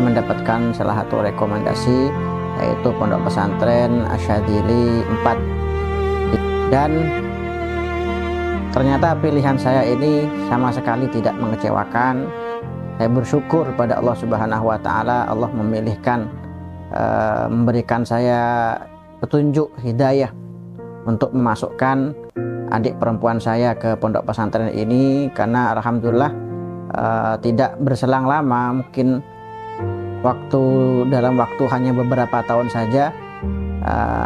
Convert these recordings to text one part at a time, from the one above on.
mendapatkan salah satu rekomendasi, yaitu Pondok Pesantren Asy-Syadzili 4. Dan ternyata pilihan saya ini sama sekali tidak mengecewakan. Saya bersyukur pada Allah Subhanahu wa Ta'ala, Allah memberikan saya petunjuk hidayah untuk memasukkan adik perempuan saya ke pondok pesantren ini, karena alhamdulillah tidak berselang lama, mungkin dalam waktu hanya beberapa tahun saja,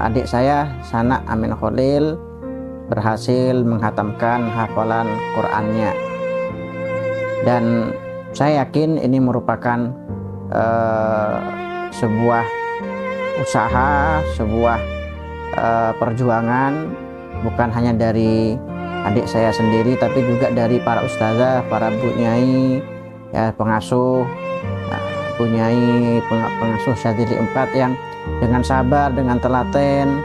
adik saya Sana Amin Khalil berhasil menghatamkan hafalan Qur'annya. Dan saya yakin ini merupakan sebuah usaha, sebuah perjuangan, bukan hanya dari adik saya sendiri, tapi juga dari para ustazah, para bu nyai, ya, pengasuh pengasuh Syadzili 4 yang dengan sabar, dengan telaten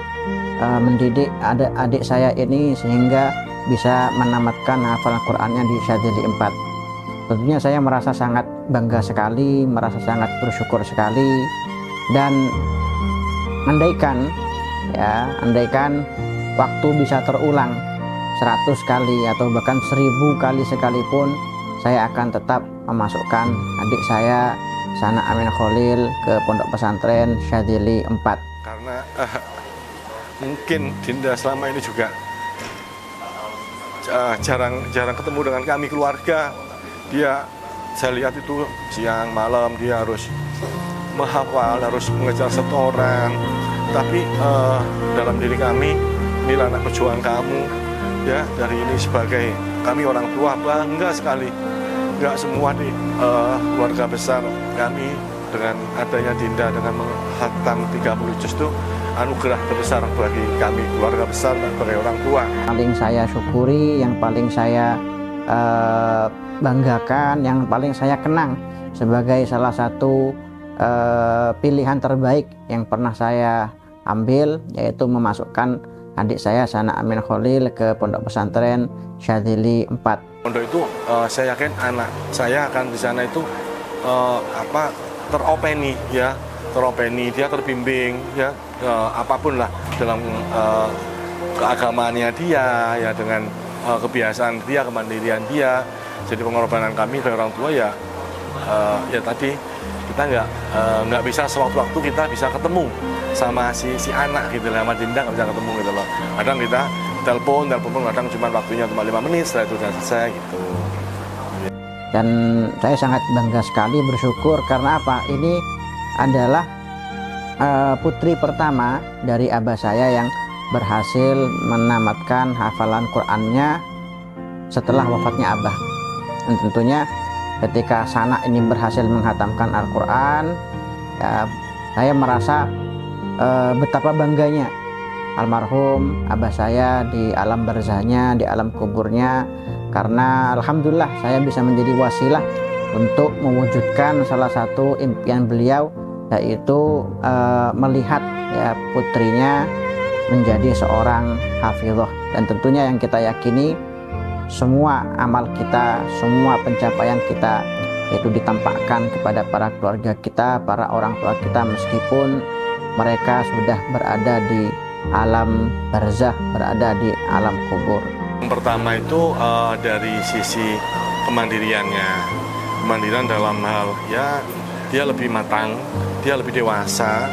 mendidik adik saya ini sehingga bisa menamatkan hafalan Qur'annya di Syadzili 4. Tentunya saya merasa sangat bangga sekali, merasa sangat bersyukur sekali. Dan andaikan waktu bisa terulang 100 kali atau bahkan 1000 kali sekalipun, saya akan tetap memasukkan adik saya Sana Amin Khalil ke pondok pesantren Syadzili 4. Karena mungkin Dinda selama ini juga jarang ketemu dengan kami keluarga. Saya lihat itu siang malam dia harus menghafal, harus mengejar setoran. Tapi dalam diri kami, inilah anak perjuangan kamu, ya. Dari ini sebagai kami orang tua bangga sekali. Nggak semua di keluarga besar kami dengan adanya Dinda dengan menghatam 30 juz itu anugerah terbesar bagi kami keluarga besar sebagai orang tua. Paling saya syukuri, yang paling saya banggakan, yang paling saya kenang sebagai salah satu pilihan terbaik yang pernah saya ambil, yaitu memasukkan adik saya Sana Amin Khalil ke pondok pesantren Syadzili 4. Pondok itu saya yakin anak saya akan di sana itu teropeni, ya, dia terbimbing, ya, apapun lah dalam keagamaannya dia, ya, dengan kebiasaan dia, kemandirian dia. Jadi pengorbanan kami dari orang tua, ya tadi kita nggak bisa sewaktu-waktu kita bisa ketemu sama si anak gitu lah, sama Dinda nggak bisa ketemu gitu loh. Kadang kita telepon kadang cuma waktunya cuma 5 menit, setelah itu sudah selesai gitu. Dan saya sangat bangga sekali, bersyukur karena apa? Ini adalah putri pertama dari abah saya yang berhasil menamatkan hafalan Qur'annya setelah wafatnya abah. Dan tentunya ketika Sana ini berhasil menghatamkan Al-Quran, ya, saya merasa betapa bangganya almarhum abah saya di alam barzahnya, di alam kuburnya, karena alhamdulillah saya bisa menjadi wasilah untuk mewujudkan salah satu impian beliau, yaitu melihat, ya, putrinya menjadi seorang hafizah. Dan tentunya yang kita yakini, semua amal kita, semua pencapaian kita itu ditampakkan kepada para keluarga kita, para orang tua kita, meskipun mereka sudah berada di alam barzah, berada di alam kubur. Yang pertama itu dari sisi kemandiriannya, kemandirian dalam hal, ya, dia lebih matang, dia lebih dewasa,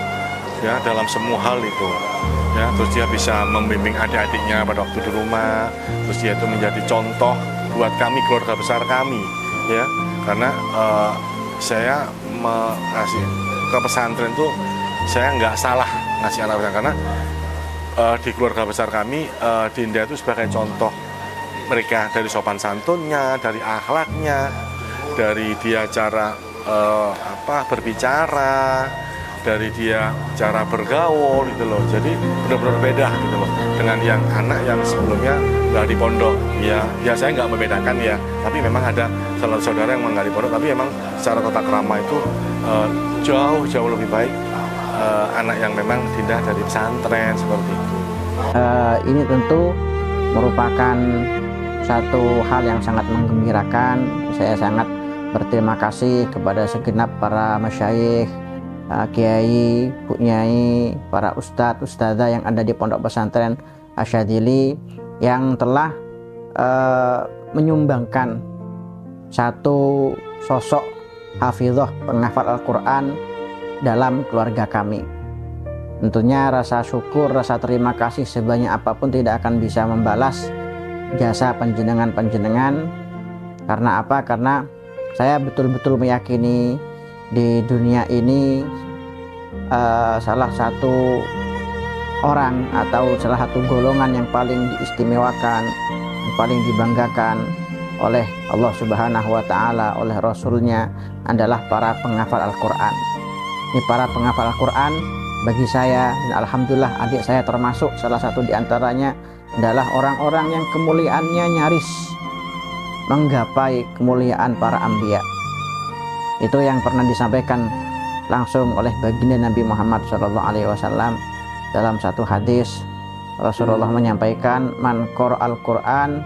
ya, dalam semua hal itu, ya. Terus dia bisa membimbing adik-adiknya pada waktu di rumah, terus dia itu menjadi contoh buat kami keluarga besar kami, ya. Karena saya ngasih ke pesantren itu saya nggak salah ngasih anak pesantren, karena di keluarga besar kami Dinda itu sebagai contoh mereka, dari sopan santunnya, dari akhlaknya, dari dia cara berbicara, dari dia cara bergaul gitu loh. Jadi benar-benar beda gitu loh dengan yang anak yang sebelumnya nggak di pondok. Ya saya nggak membedakan, ya, tapi memang ada saudara yang nggak di pondok, tapi memang secara tata krama itu jauh lebih baik anak yang memang Dinda dari pesantren seperti itu. Ini tentu merupakan satu hal yang sangat menggembirakan. Saya sangat berterima kasih kepada segenap para masyayikh, kiai, bu nyai, para ustadz, ustadzah yang ada di Pondok Pesantren Asyadzili yang telah menyumbangkan satu sosok hafizah penghafal Al-Quran dalam keluarga kami. Tentunya rasa syukur, rasa terima kasih sebanyak apapun tidak akan bisa membalas jasa panjenengan-panjenengan. Karena apa? Karena saya betul-betul meyakini di dunia ini salah satu orang atau salah satu golongan yang paling diistimewakan, yang paling dibanggakan oleh Allah Subhanahu wa Ta'ala, oleh Rasulnya adalah para penghafal Al-Quran. Ini para penghafal Al-Quran bagi saya, dan alhamdulillah adik saya termasuk salah satu di antaranya, adalah orang-orang yang kemuliaannya nyaris menggapai kemuliaan para anbiya. Itu yang pernah disampaikan langsung oleh baginda Nabi Muhammad SAW dalam satu hadis. Rasulullah menyampaikan, man qara'al Qur'an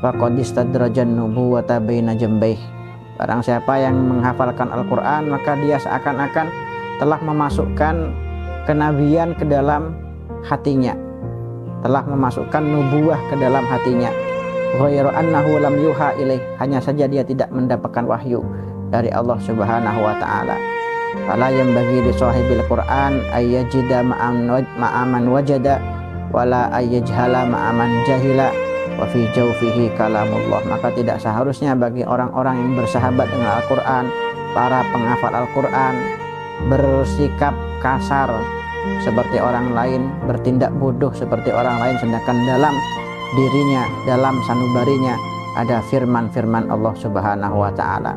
faqad istadrajan nubuwata baina jambayh. Barang siapa yang menghafalkan Al-Quran, maka dia seakan-akan telah memasukkan kenabian ke dalam hatinya, telah memasukkan nubuwah ke dalam hatinya. Ghairu annahu lam yuha ilaih, hanya saja dia tidak mendapatkan wahyu dari Allah Subhanahu wa Ta'ala. Fala yanbaghi li sahibil Qur'an ayyajida ma'aman wajada wala ayyajhala ma'aman jahila wa fi jawfihi kalamullah. Maka tidak seharusnya bagi orang-orang yang bersahabat dengan Al-Quran, para penghafal Al-Quran, bersikap kasar seperti orang lain, bertindak bodoh seperti orang lain, sedangkan dalam dirinya, dalam sanubarinya ada firman-firman Allah Subhanahu wa Ta'ala.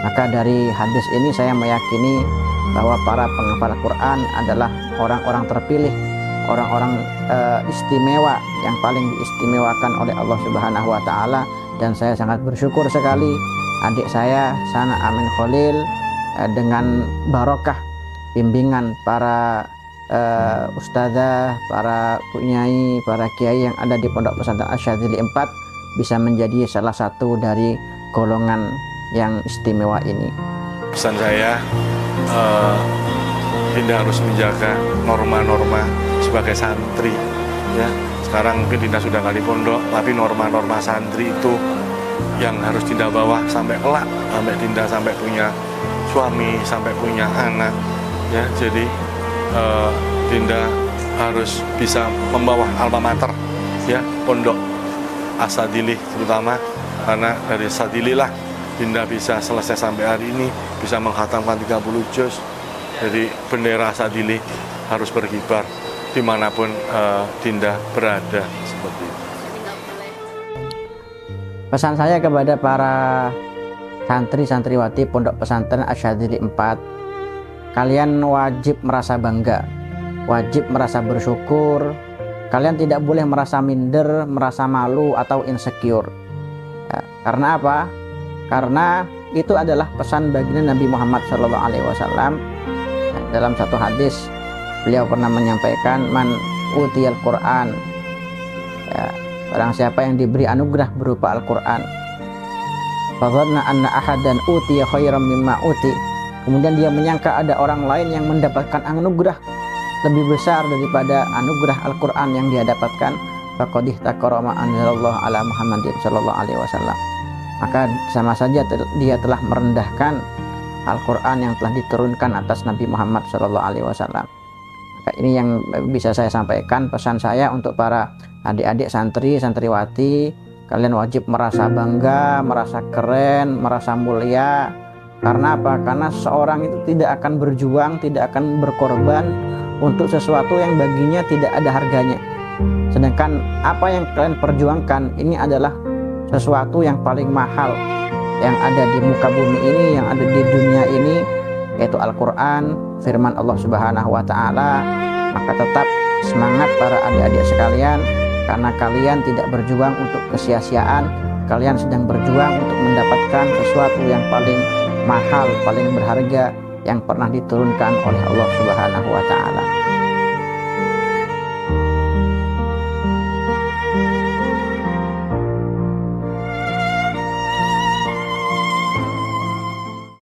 Maka dari hadis ini saya meyakini bahwa para penghafal Al-Quran adalah orang-orang terpilih, orang-orang istimewa yang paling diistimewakan oleh Allah Subhanahu wa Ta'ala. Dan saya sangat bersyukur sekali adik saya Sana Amin Khalil dengan barokah bimbingan para ustazah, para bunyai, para kiai yang ada di Pondok Pesantren Asyadzili 4 bisa menjadi salah satu dari golongan yang istimewa ini. Pesan saya, Dinda harus menjaga norma-norma sebagai santri. Ya, sekarang mungkin Dinda sudah nggak di pondok, tapi norma-norma santri itu yang harus Dinda bawa sampai kelak, sampai Dinda sampai punya suami, sampai punya anak. Ya, jadi Dinda harus bisa membawa alma mater, ya, Pondok Asyadzili terutama, karena dari Asyadzili lah Dinda bisa selesai sampai hari ini, bisa menghatamkan 30 juz. Jadi bendera Asyadzili harus berkibar dimanapun Dinda berada, seperti itu. Pesan saya kepada para santri-santriwati Pondok Pesantren Asyadzili 4, kalian wajib merasa bangga, wajib merasa bersyukur. Kalian tidak boleh merasa minder, merasa malu atau insecure. Ya, karena apa? Karena itu adalah pesan baginda Nabi Muhammad SAW. Dalam satu hadis beliau pernah menyampaikan, man utiyal Quran, ya, barang siapa yang diberi anugerah berupa Al-Quran, fadhanna anna ahadan utiya khairan mimma uti, kemudian dia menyangka ada orang lain yang mendapatkan anugerah lebih besar daripada anugerah Al-Quran yang dia dapatkan, faqad ihtakara ma anzalallahu ala Muhammadin sallallahu alaihi wasallam, maka sama saja dia telah merendahkan Al-Quran yang telah diturunkan atas Nabi Muhammad sallallahu alaihi wasallam. Maka ini yang bisa saya sampaikan, pesan saya untuk para adik-adik santri, santriwati. Kalian wajib merasa bangga, merasa keren, merasa mulia. Karena apa? Karena seorang itu tidak akan berjuang, tidak akan berkorban untuk sesuatu yang baginya tidak ada harganya. Sedangkan apa yang kalian perjuangkan ini adalah sesuatu yang paling mahal yang ada di muka bumi ini, yang ada di dunia ini, yaitu Al-Quran, firman Allah Subhanahu wa Ta'ala. Maka tetap semangat para adik-adik sekalian, karena kalian tidak berjuang untuk kesia-siaan, kalian sedang berjuang untuk mendapatkan sesuatu yang paling mahal, paling berharga yang pernah diturunkan oleh Allah Subhanahu wa Ta'ala.